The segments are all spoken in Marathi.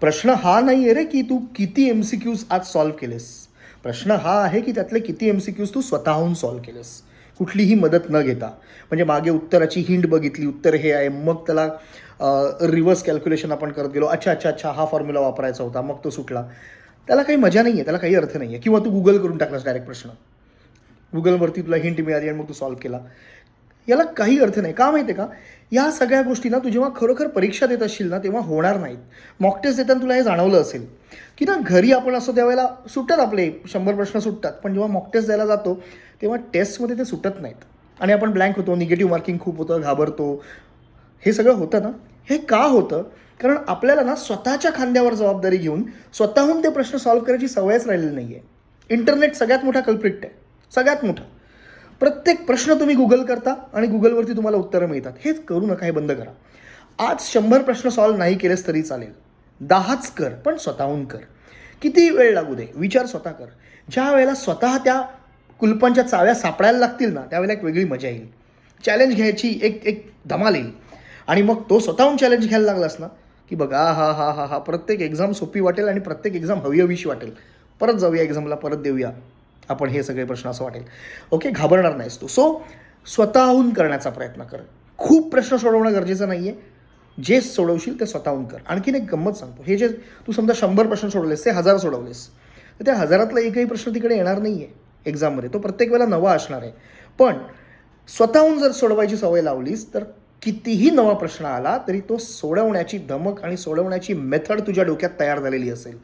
प्रश्न हा नाही आहे रे की तू किती MCQs आज सॉल्व्ह केलेस. प्रश्न हा आहे की त्यातले किती MCQs तू स्वतःहून सॉल्व्ह केलेस, कुठलीही मदत न घेता. म्हणजे मागे उत्तराची हिंट बघितली, उत्तर हे आहे, मग त्याला रिव्हर्स कॅल्क्युलेशन आपण करत गेलो, अच्छा अच्छा अच्छा हा फॉर्म्युला वापरायचा होता, मग तो सुटला. त्याला काही मजा नाही आहे, त्याला काही अर्थ नाही आहे. किंवा तू गुगल करून टाकलास डायरेक्ट प्रश्न, गुगलवरती तुला हिंट मिळाली आणि मग तू सॉल्व्ह केला. याला काही अर्थ नाही. का माहिती आहे का, या सगळ्या गोष्टी ना तू जेव्हा खरोखर परीक्षा देत असशील ना तेव्हा होणार नाहीत. मॉक टेस्ट देताना तुला हे जाणवलं असेल की ना घरी आपण असं त्यावेळेला सुटतात, आपले 100 प्रश्न सुटतात, पण जेव्हा मॉक टेस्ट द्यायला जातो तेव्हा टेस्टमध्ये ते सुटत नाहीत आणि आपण ब्लँक होतो, निगेटिव्ह मार्किंग खूप होतं, घाबरतो. हे सगळं होतं ना. हे का होतं? कारण आपल्याला ना स्वतःच्या खांद्यावर जबाबदारी घेऊन स्वतःहून ते प्रश्न सॉल्व्ह करायची सवयच राहिलेली नाही आहे. इंटरनेट सगळ्यात मोठा कल्प्रिट आहे, सगळ्यात मोठा. प्रत्येक प्रश्न तुम्ही गुगल करता आणि गुगलवरती तुम्हाला उत्तरं मिळतात. हेच करू नका, हे बंद करा. आज 100 प्रश्न सॉल्व्ह नाही केलेस तरी चालेल, 10च कर, पण स्वतःहून कर. किती वेळ लागू दे, विचार स्वतः कर. ज्या वेळेला स्वतः त्या कुलपांच्या चाव्या सापडायला लागतील ना त्यावेळेला एक वेगळी मजा येईल. चॅलेंज घ्यायची एक एक धमाल येईल. आणि मग तो स्वतःहून चॅलेंज घ्यायला लागलास ना की बघा हा हा हा हा प्रत्येक एक्झाम सोपी वाटेल आणि प्रत्येक एक्झाम हवीशी वाटेल. परत जाऊया एक्झामला, परत देऊया आपण हे सगळे प्रश्न, असं वाटेल. ओके, घाबरणार नाहीस तू. सो स्वतःहून करण्याचा प्रयत्न कर. खूप प्रश्न सोडवणं गरजेचं नाही आहे. जे सोडवशील ते स्वतःहून कर. आणखीन एक गंमत सांगतो. हे जे तू समजा 100 प्रश्न सोडवलेस, ते 1000 सोडवलेस, तर त्या 1000तला एकही प्रश्न तिकडे येणार नाही आहे एक्झाममध्ये. तो प्रत्येक वेळेला नवा असणार आहे. पण स्वतःहून जर सोडवायची सवय लावलीस तर कितीही नवा प्रश्न आला तरी तो सोडवण्याची धमक आणि सोडवण्याची मेथड तुझ्या डोक्यात तयार झालेली असेल.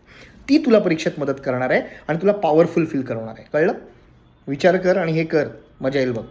ती तुला परीक्षेत मदत करणार आहे आणि तुला पॉवरफुल फील करणार आहे. कळलं? विचार कर आणि हे कर, मजा येईल बघ.